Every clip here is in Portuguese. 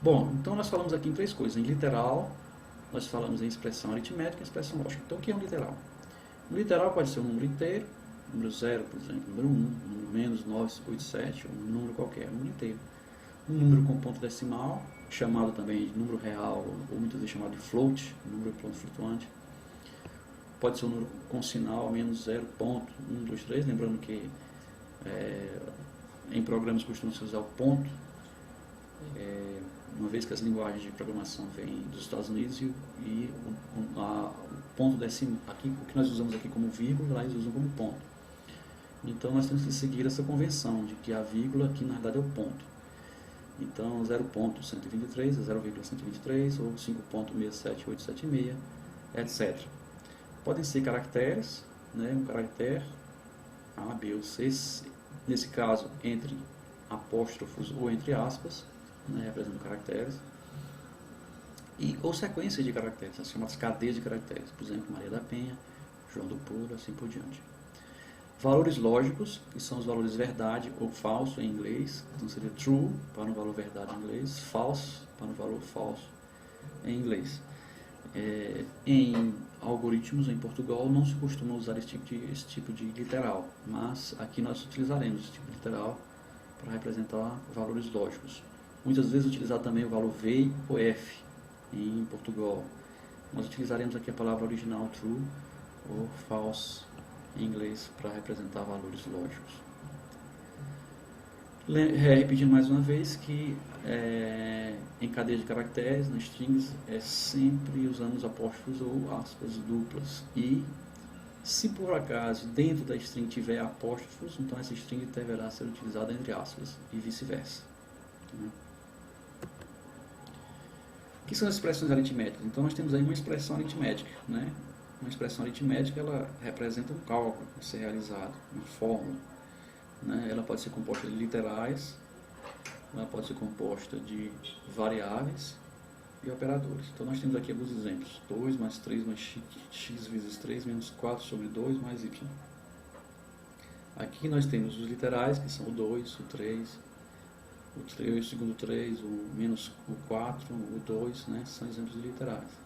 Bom, então nós falamos aqui em três coisas. Em literal, nós falamos em expressão aritmética e expressão lógica. Então o que é um literal? Um literal pode ser um número inteiro, número 0, por exemplo, número 1, número menos 987, ou um número qualquer, um número inteiro. Um número com ponto decimal, chamado também de número real, ou muitas vezes chamado de float, número ponto flutuante. Pode ser um número com sinal menos 0.123, lembrando que em programas costuma-se usar o ponto, uma vez que as linguagens de programação vêm dos Estados Unidos e o ponto decimal, aqui, o que nós usamos aqui como vírgula, lá eles usam como ponto. Então nós temos que seguir essa convenção de que a vírgula aqui na verdade é o ponto. Então 0.123 é 0,123 ou 5.67876, etc. Podem ser caracteres, né, um caractere A, B ou C, nesse caso entre apóstrofos ou entre aspas, né, representam caracteres, ou sequências de caracteres, as chamadas cadeias de caracteres, por exemplo, Maria da Penha, João do Puro, assim por diante. Valores lógicos, que são os valores verdade ou falso em inglês, então seria true para o valor verdade em inglês, false para o valor falso em inglês. Em algoritmos em Portugal não se costuma usar esse tipo de literal, mas aqui nós utilizaremos esse tipo de literal para representar valores lógicos. Muitas vezes utilizar também o valor V ou F em Portugal. Nós utilizaremos aqui a palavra original true ou false em inglês para representar valores lógicos. Repetindo mais uma vez que em cadeia de caracteres, nas strings, sempre usamos apóstrofos ou aspas duplas. E se por acaso dentro da string tiver apóstrofos, então essa string deverá ser utilizada entre aspas e vice-versa. O que são as expressões aritméticas? Então nós temos aí uma expressão aritmética, né? Uma expressão aritmética, ela representa um cálculo a ser realizado, uma fórmula, né? Ela pode ser composta de literais, ela pode ser composta de variáveis e operadores. Então nós temos aqui alguns exemplos: 2 mais 3 mais x vezes 3 menos 4 sobre 2 mais y. Aqui nós temos os literais, que são o 2, o 3, o segundo 3, o menos o 4, o 2, né? São exemplos de literais.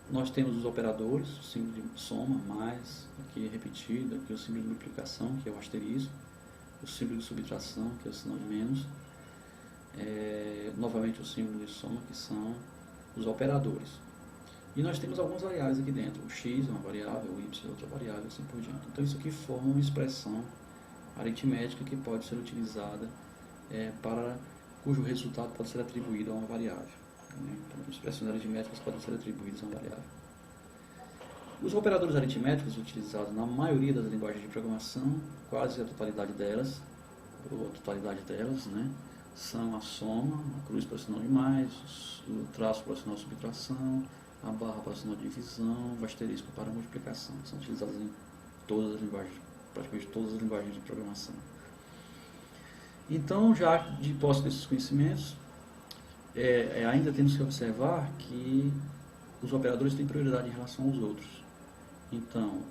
Nós temos os operadores, o símbolo de soma, mais, aqui repetido, aqui o símbolo de multiplicação, que é o asterisco, o símbolo de subtração, que é o sinal de menos, novamente o símbolo de soma, que são os operadores. E nós temos algumas variáveis aqui dentro, o x é uma variável, o y é outra variável, assim por diante. Então isso aqui forma uma expressão aritmética que pode ser utilizada cujo resultado pode ser atribuído a uma variável. Então, expressões aritméticas podem ser atribuídas a uma variável. Os operadores aritméticos utilizados na maioria das linguagens de programação, quase a totalidade delas, ou a totalidade delas, né, são a soma, a cruz para o sinal de mais, o traço para o sinal de subtração, a barra para o sinal de divisão, o asterisco para a multiplicação. São utilizados em todas as linguagens, praticamente todas as linguagens de programação. Então, já de posse desses conhecimentos, ainda temos que observar que os operadores têm prioridade em relação aos outros. Então,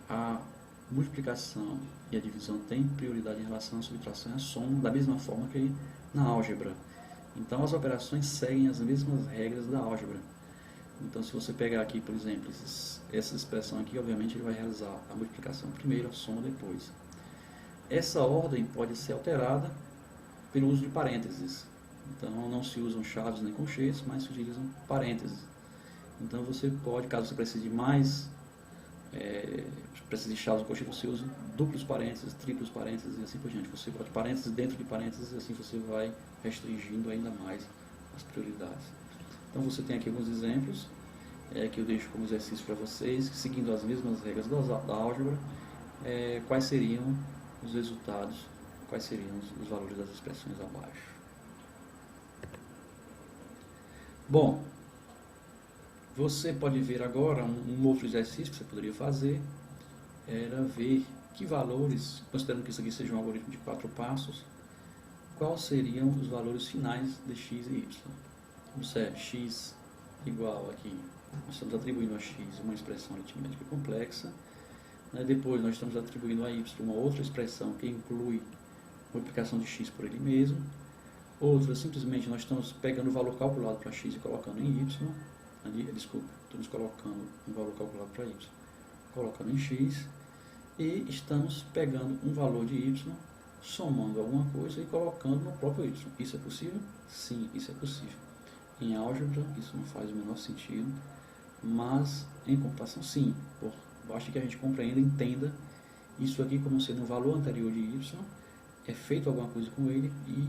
a multiplicação e a divisão têm prioridade em relação à subtração e à soma, da mesma forma que na álgebra. Então, as operações seguem as mesmas regras da álgebra. Então, se você pegar aqui, por exemplo, essa expressão aqui, obviamente ele vai realizar a multiplicação primeiro, a soma depois. Essa ordem pode ser alterada pelo uso de parênteses. Então não se usam chaves nem colchetes, mas se utilizam parênteses. Então você pode, caso você precise de mais, precise de chaves ou colchetes, você usa duplos parênteses, triplos parênteses e assim por diante. Você pode parênteses dentro de parênteses e assim você vai restringindo ainda mais as prioridades. Então você tem aqui alguns exemplos que eu deixo como exercício para vocês, seguindo as mesmas regras da álgebra, quais seriam os resultados, quais seriam os valores das expressões abaixo. Bom, você pode ver agora um outro exercício que você poderia fazer, era ver que valores, considerando que isso aqui seja um algoritmo de 4 passos, quais seriam os valores finais de x e y. Observe, x igual aqui, nós estamos atribuindo a x uma expressão aritmética complexa, depois nós estamos atribuindo a y uma outra expressão que inclui multiplicação de x por ele mesmo, Outra, simplesmente nós estamos pegando o valor calculado para x e colocando em y. Desculpa, estamos colocando um valor calculado para y, colocando em x, e estamos pegando um valor de y, somando alguma coisa e colocando no próprio y. Isso é possível? Sim, isso é possível. Em álgebra, isso não faz o menor sentido, mas em computação, sim. Basta que a gente compreenda e entenda isso aqui como sendo um valor anterior de y, é feito alguma coisa com ele e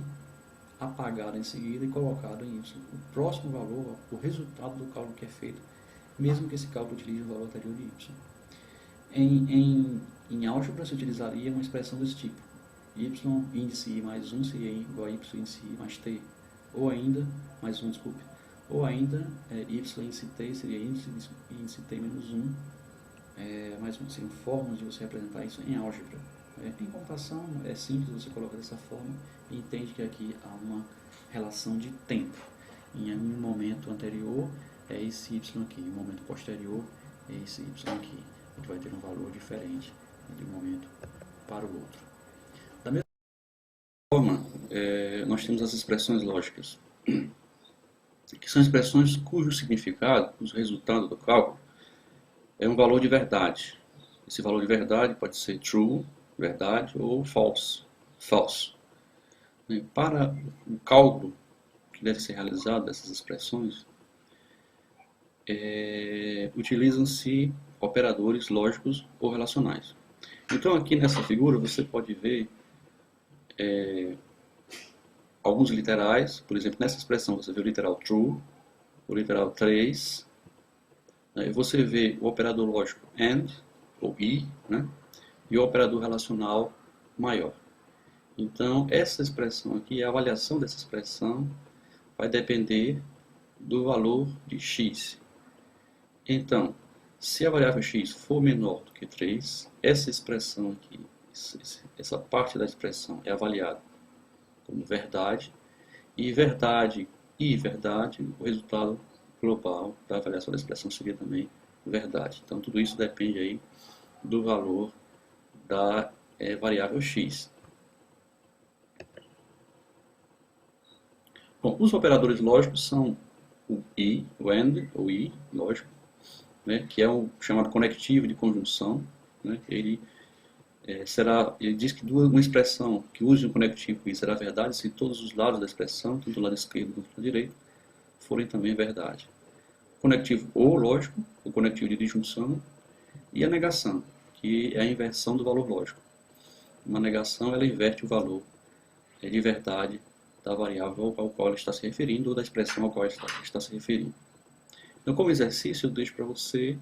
apagado em seguida e colocado em y. O próximo valor, o resultado do cálculo que é feito, mesmo que esse cálculo utilize o valor anterior de y. Em álgebra se utilizaria uma expressão desse tipo: y índice i mais 1 seria igual a y índice i mais t, ou ainda, mais 1, desculpe, ou ainda y índice t seria índice t menos 1, mais 1. Seriam formas de você representar isso em álgebra. Em computação é simples, você coloca dessa forma e entende que aqui há uma relação de tempo. Em um momento anterior é esse y aqui, em um momento posterior é esse y aqui, que vai ter um valor diferente de um momento para o outro. Da mesma forma, nós temos as expressões lógicas, que são expressões cujo significado, cujo resultado do cálculo, é um valor de verdade. Esse valor de verdade pode ser true, verdade, ou false, falso. Para o cálculo que deve ser realizado dessas expressões, utilizam-se operadores lógicos ou relacionais. Então aqui nessa figura você pode ver alguns literais. Por exemplo, nessa expressão você vê o literal true, o literal 3, você vê o operador lógico AND, ou I, né? E o operador relacional maior. Então, essa expressão aqui, a avaliação dessa expressão vai depender do valor de x. Então, se a variável x for menor do que 3, essa expressão aqui, essa parte da expressão é avaliada como verdade, e verdade, o resultado global da avaliação da expressão seria também verdade. Então, tudo isso depende aí do valor da variável x. Bom, os operadores lógicos são o i, o AND, ou i, lógico, né, que é o chamado conectivo de conjunção, né, ele diz que uma expressão que use um conectivo i será verdade se todos os lados da expressão, tanto do lado esquerdo quanto do lado direito, forem também verdade. O conectivo ou lógico, o conectivo de disjunção, e a negação, que é a inversão do valor lógico. Uma negação, ela inverte o valor de verdade da variável ao qual ela está se referindo, ou da expressão ao qual ela está se referindo. Então, como exercício, eu deixo para você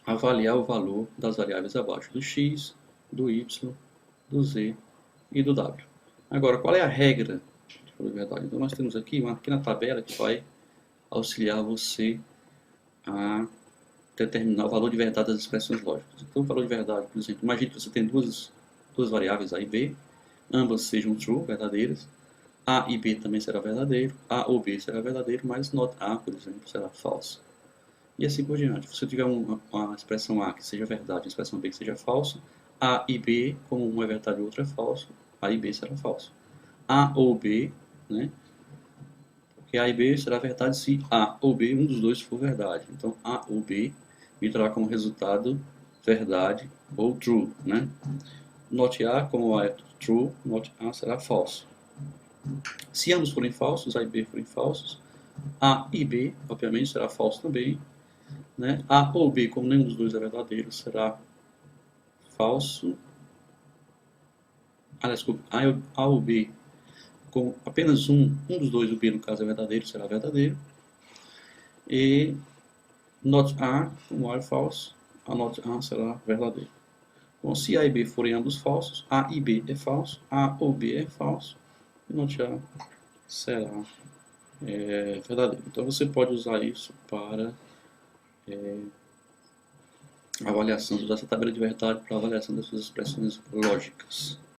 avaliar o valor das variáveis abaixo do x, do y, do z e do w. Agora, qual é a regra de verdade? Então, nós temos aqui uma pequena tabela que vai auxiliar você a determinar o valor de verdade das expressões lógicas. Então, o valor de verdade, por exemplo, imagine que você tem duas variáveis A e B, ambas sejam true, verdadeiras. A e B também será verdadeiro, A ou B será verdadeiro, mas not A, por exemplo, será falso. E assim por diante. Se você tiver uma expressão A que seja verdade e uma expressão B que seja falso, A e B, como um é verdade e o outro é falso, A e B será falso. A ou B, né? Porque A e B será verdade se A ou B, um dos dois for verdade. Então, A ou B me trará como resultado verdade ou true, né? Not A, como A é true, not A será falso. Se ambos forem falsos, A e B forem falsos, A e B, obviamente, será falso também, né? A ou B, como nenhum dos dois é verdadeiro, será falso. Desculpa, A ou B, com apenas um dos dois, o B no caso é verdadeiro, será verdadeiro. E not A, como A é falso, a not A será verdadeiro. Bom, se A e B forem ambos falsos, A e B é falso, A ou B é falso, e not A será verdadeiro. Então você pode usar isso para avaliação, usar essa tabela de verdade para avaliação das suas expressões lógicas.